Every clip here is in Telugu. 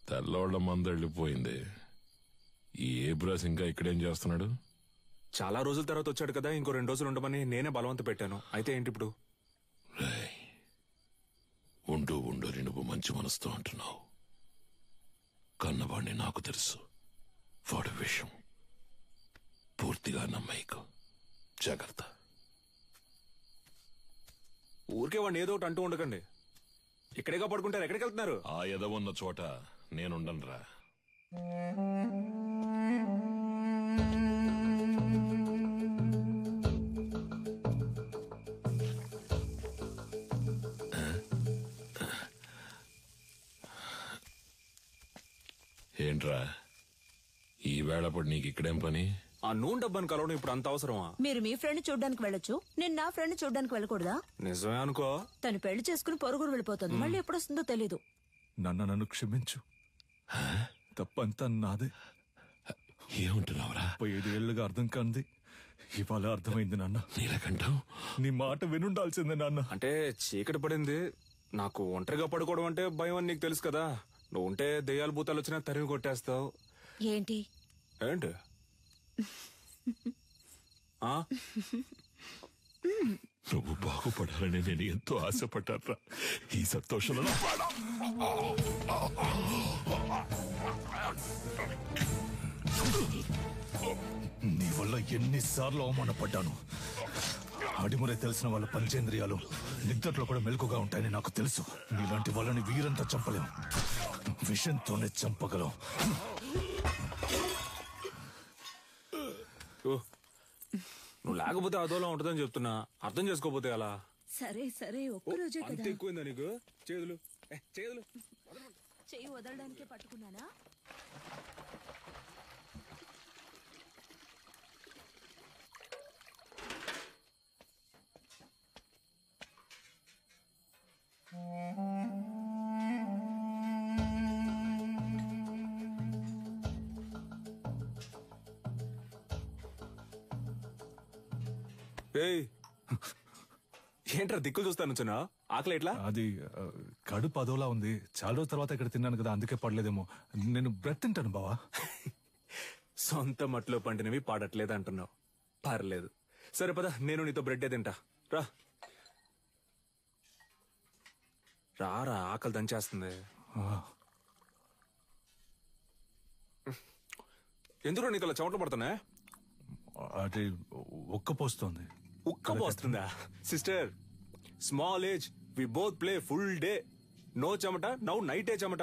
తెల్లవాళ్ళ మంద వెళ్ళిపోయింది. ఈ ఏబ్రాస్ ఇంకా ఇక్కడేం చేస్తున్నాడు? చాలా రోజుల తర్వాత వచ్చాడు కదా, ఇంకో 2 రోజులు ఉండమని నేనే బలవంత పెట్టాను. అయితే ఏంటి ఇప్పుడు? ఉండు ఉండు నువ్వు మంచి మనసుతో అంటున్నావు. కన్నవాణ్ణి నాకు తెలుసు. వాడి విషయం పూర్తిగా నమ్మయ్యకు. జాగ్రత్త. ఊరికే వాడిని ఏదో ఒకటి అంటూ ఉండకండి. ఇక్కడేగా పడుకుంటారు, ఎక్కడికి వెళ్తున్నారు? ఆ ఎదవున్న చోట నేనుండనురా. ఏంట్రా ఈ వేళపడి నీకు ఇక్కడేం పని? ఆ నూనె డబ్బాని కలవడం ఇప్పుడు అంత అవసరమా? మీరు మీ ఫ్రెండ్ చూడ్డానికి వెళ్ళొచ్చు, నేను నా ఫ్రెండ్ చూడ్డానికి వెళ్ళకూడదా? నిజమే అనుకో. తను పెళ్లి చేసుకుని పొరుగురు వెళ్ళిపోతుంది, మళ్ళీ ఎప్పుడొస్తుందో తెలీదు. నన్ను క్షమించు, తప్పంతా నాదే. ఏమంటున్నావురా? 5 ఏళ్లుగా అర్థం కాంది ఇవాళ అర్థమైంది నాన్న. నీలకంఠం, నీ మాట వినుండాల్సిందే నాన్న. అంటే చీకటి పడింది, నాకు ఒంటరిగా పడుకోవడం అంటే భయం అని నీకు తెలుసు కదా. నువ్వు ఉంటే దెయ్యాలు భూతాలు వచ్చినా తరిమి కొట్టేస్తావు. ఏంటి ఏంటి? నువ్వు బాగుపడాలని నేను ఎంతో ఆశపడ్డారా. ఈ సంతోషంలో నీ వల్ల ఎన్నిసార్లు అవమానపడ్డాను. అడిమురే తెలిసిన వాళ్ళ పంచేంద్రియాలు నిద్రలో కూడా మెలకుగా ఉంటాయని నాకు తెలుసు. నీలాంటి వాళ్ళని వీరంతా చంపలేం, విషంతోనే చంపగలం. నువ్వు లేకపోతే అదోలా ఉంటుందని చెప్తున్నా, అర్థం చేసుకోపోతే అలా. సరే సరే, ఒక్కరోజే అంత కదా. ఎక్కువైందా నీకు? చేతులు చేతులు చెయ్యి వదలడానికే పట్టుకున్నానా? ఏంట్రా దిక్కులు చూస్తాను చిన్న? ఆకలి ఎట్లా? అది కడుపు అదోలా ఉంది. చాలా రోజుల తర్వాత ఇక్కడ తిన్నాను కదా, అందుకే పడలేదేమో. నేను బ్రెడ్ తింటాను బావా. సొంత మట్లో పండినవి పాడట్లేదు అంటున్నావు. పర్లేదు, సరే పద, నేను నీతో బ్రెడ్డే తింటా. రా రారా, ఆకలి దంచేస్తుంది. ఎందుకు నీకు అలా చెమటలు పడుతున్నా? అది ఉక్కపోస్తుంది. ఉక్కపోస్తుందా? Sister, small age, we both play full day. No చెమట, నౌ నైటే చెమట.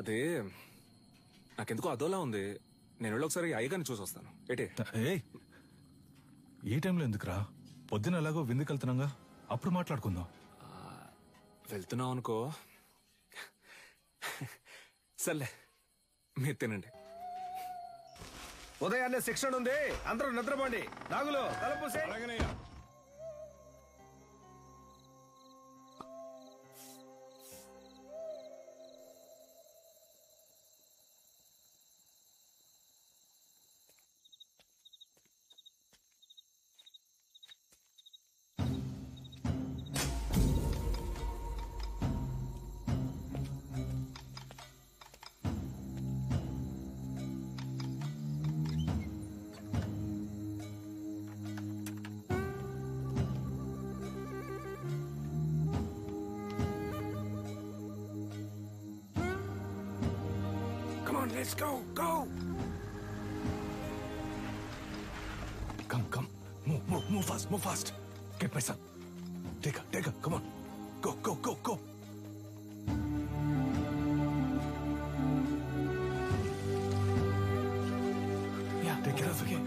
అదే నాకెందుకో అదోలా ఉంది. నేను వెళ్ళి ఒకసారి అయ్యగారిని చూసి వస్తాను. ఏటే? ఏ టైంలో ఎందుకురా? పొద్దున ఎలాగో విందుకు వెళ్తున్నాగా, అప్పుడు మాట్లాడుకుందాం. వెళ్తున్నావు అనుకో. సర్లే, మీరు తినండి. ఉదయాన్నే శిక్షణ ఉంది, అందరూ నిద్రపోండి. నాగులు తలపూసే. Let's go, go! Come. Move fast. Get my son. Take her, come on. Go. Yeah, take care of her.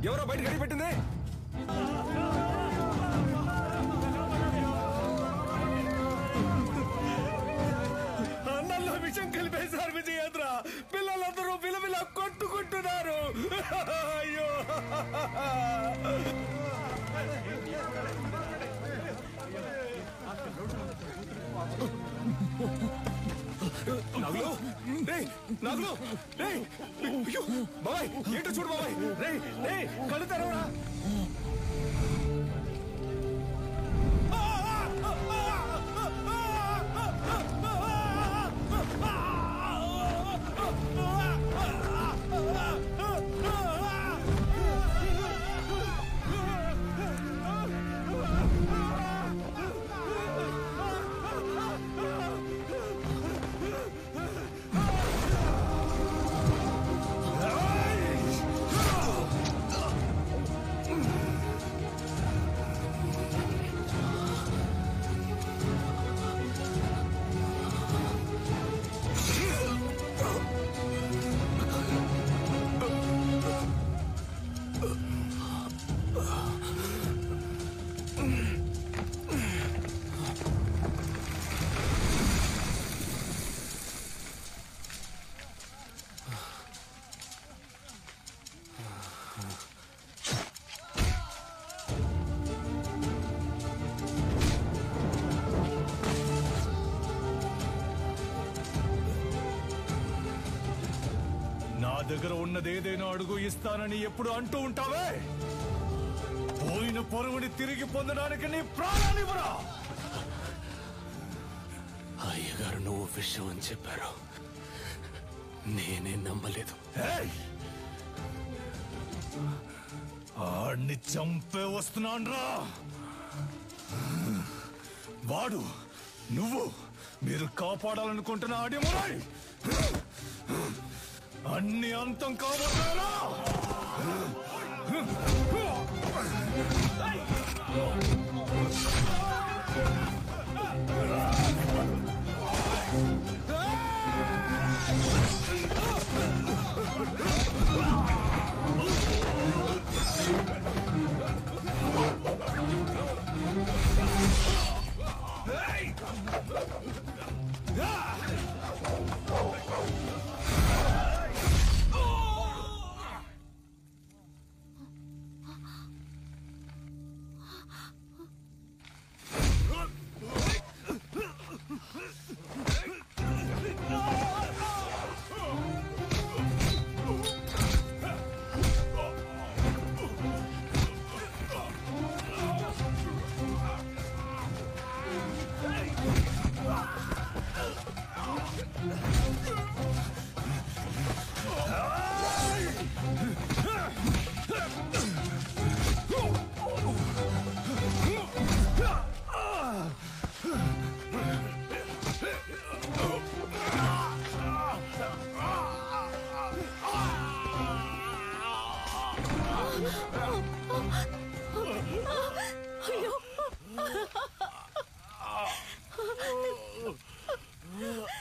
ఎవరో బయట గడి పెట్టింది? అన్నల్లో రేయ్ నాగులు రేయ్ అయ్యో బాబాయ్ ఏంటో చూడు బాబాయ్ రేయ్ రేయ్ కళ్ళు తెరవరా దగ్గర ఉన్నది ఏదైనా అడుగు ఇస్తానని ఎప్పుడు అంటూ ఉంటావే పోయిన పరువుని తిరిగి పొందడానికి నీ ప్రాణాలివ్వరా అయ్యగారు నువ్వు విషయం అని చెప్పారు నేనే నమ్మలేదు ఆడిని చంపే వస్తున్నాన్రా వాడు నువ్వు మీరు కాపాడాలనుకుంటున్న ఆడిమురై అన్ని అంతం కాబోతారా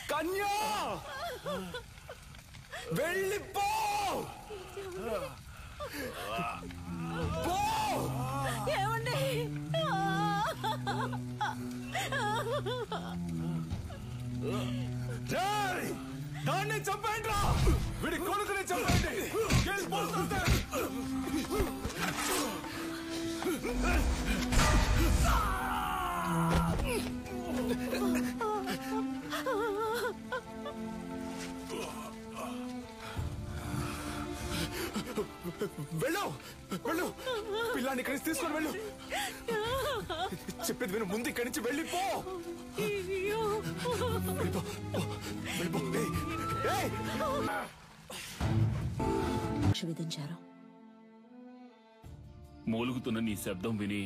కన్యా వెళ్ళిపో ఏమండి దాన్ని చంపండి రా వీడి కొడుకుని చంపండి వెళ్ళు వెళ్ళు పిల్లాన్ని ఇక్కడి నుంచి తీసుకొని వెళ్ళు చెప్పేది విను ముందు ఇక్కడి నుంచి వెళ్ళిపో వెళ్ళిపో వెళ్ళిపో విధించారు మూలుగుతున్న నీ శబ్దం విని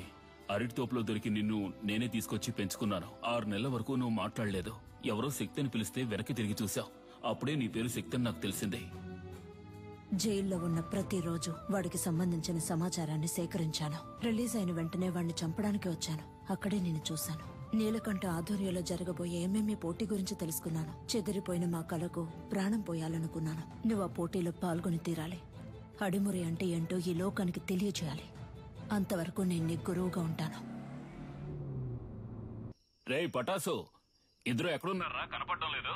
అరటి తోపులో దొరికి నిన్ను నేనే తీసుకొచ్చి పెంచుకున్నాను 6 నెలల వరకు నువ్వు మాట్లాడలేదు ఎవరో శక్తిని పిలిస్తే వెనక్కి తిరిగి చూశావు అప్పుడే నీ పేరు శక్తి అని నాకు తెలిసిందే జైల్లో ఉన్న ప్రతిరోజు వాడికి సంబంధించిన సమాచారాన్ని సేకరించాను రిలీజ్ అయిన వెంటనే వాడిని చంపడానికి వచ్చాను అక్కడే నేను చూశాను నీలకంఠ ఆధ్వర్యంలో జరగబోయే ఎంఎంఏ పోటీ గురించి తెలుసుకున్నాను చెదిరిపోయిన మా కళకు ప్రాణం పోయాలనుకున్నాను నువ్వు ఆ పోటీలో పాల్గొని తీరాలి అడిమురి అంటే ఏంటో ఈ లోకానికి తెలియజేయాలి అంతవరకు నేను నీ గురువుగా ఉంటాను రేయ్ పటాసు ఇద్దరు ఎక్కడున్నారా కనపడడం లేదు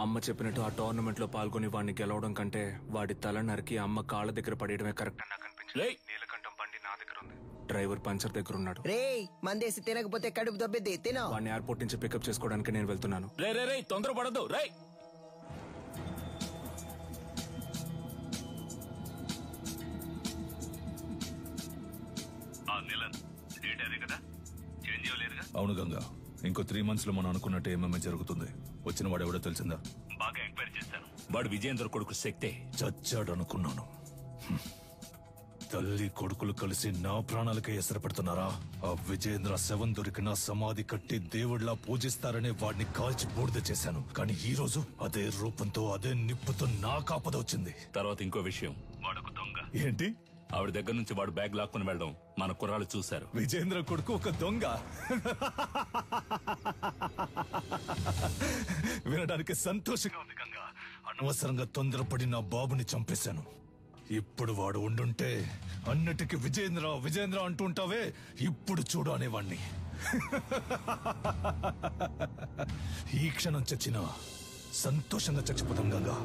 అమ్మ చెప్పినట్టు ఆ టోర్నమెంట్ లో పాల్గొని వాడిని గెలవడం కంటే వాడి తల నరికి అమ్మ కాళ్ళ దగ్గర పడేయడమే కరెక్ట్ అని నాకు అనిపించింది నీలకంఠం బండి నా దగ్గర ఉంది డ్రైవర్ పంచర్ దగ్గర ఉన్నాడు రేయ్ మందేసి తినకపోతే కడుపు దొబ్బిద్ది తినో వాడిని ఎయిర్పోర్ట్ నుంచి పికప్ చేసుకోవడానికి నేను వెళ్తున్నాను రే రే రే తొందరపడద్దు రే అవును గంగా, ఇంకో 3 months లో మనం అనుకున్నట్టు ఏమేమి జరుగుతుంది. వచ్చిన వాడు ఎవడో తెలిసిందా? బాగా ఎంక్వైరీ చేశాను. వాడు విజయేంద్ర కొడుకు శక్తే. చచ్చాడు అనుకున్నాను. తల్లి కొడుకులు కలిసి నా ప్రాణాలకే ఎసరు పెడుతున్నారా? ఆ విజయేంద్ర శవం దొరికిన సమాధి కట్టి దేవుడిలా పూజిస్తారనే వాడిని కాల్చి బూడిద చేశాను. కానీ ఈ రోజు అదే రూపంతో అదే నిప్పుతో నా కాపద వచ్చింది. తర్వాత ఇంకో విషయం, వాడొక దొంగ. ఏంటి? ఆవిడ దగ్గర నుంచి వాడు బ్యాగ్ లాక్కుని వెళ్ళడం మన కుర్రాళ్ళు చూశారు. విజయేంద్ర కొడుకు ఒక దొంగ? వినడానికి సంతోషంగా ఉంది గంగా. అనవసరంగా తొందరపడి నా బాబుని చంపేశాను. ఇప్పుడు వాడు ఉండుంటే అన్నిటికీ విజయేంద్ర విజయేంద్ర అంటుంటావే, ఇప్పుడు చూడు అనేవాణ్ణి. ఈ క్షణం చచ్చినా సంతోషంగా చచ్చిపోతాం గంగా.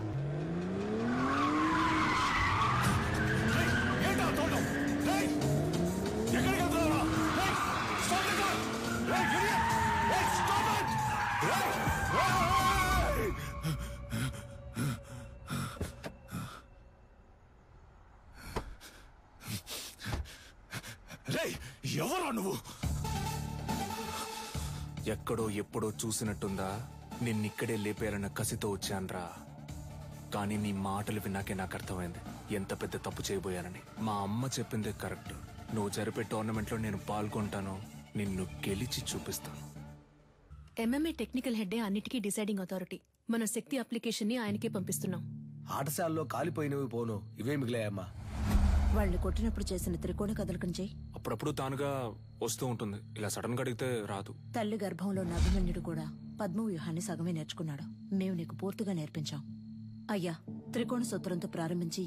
ఎవరా నువ్వు? ఎక్కడో ఎప్పుడో చూసినట్టుందా? నిన్నిక్కడే లేపేయాలన్న కసితో వచ్చాన్రా. కానీ నీ మాటలు విన్నాకే నాకు అర్థమైంది ఎంత పెద్ద తప్పు చేయబోయానని. మా అమ్మ చెప్పిందే కరెక్ట్. నువ్వు జరిపే టోర్నమెంట్లో నేను పాల్గొంటాను, నిన్ను గెలిచి చూపిస్తాను. ఎంఎంఏ టెక్నికల్ హెడ్డే అన్నిటికీ డిసైడింగ్ అథారిటీ. మన శక్తి అప్లికేషన్ ని ఆయనకే పంపిస్తున్నాం. ఆటశాలలో కాలిపోయినవి పోను, ఇవే మిగిలాయమ్మా. వాళ్ళని కొట్టినప్పుడు చేసిన త్రికోణ కదలకం చెయ్యి. అప్పుడప్పుడు తానుగా వస్తూ ఉంటుంది, ఇలా సడన్ గా అడిగితే రాదు. తల్లి గర్భంలో ఉన్న అభిమన్యుడు కూడా పద్మవ్యూహాన్ని సగమే నేర్చుకున్నాడు. మేము నీకు పూర్తిగా నేర్పించాం. అయ్యా, త్రికోణ సూత్రంతో ప్రారంభించి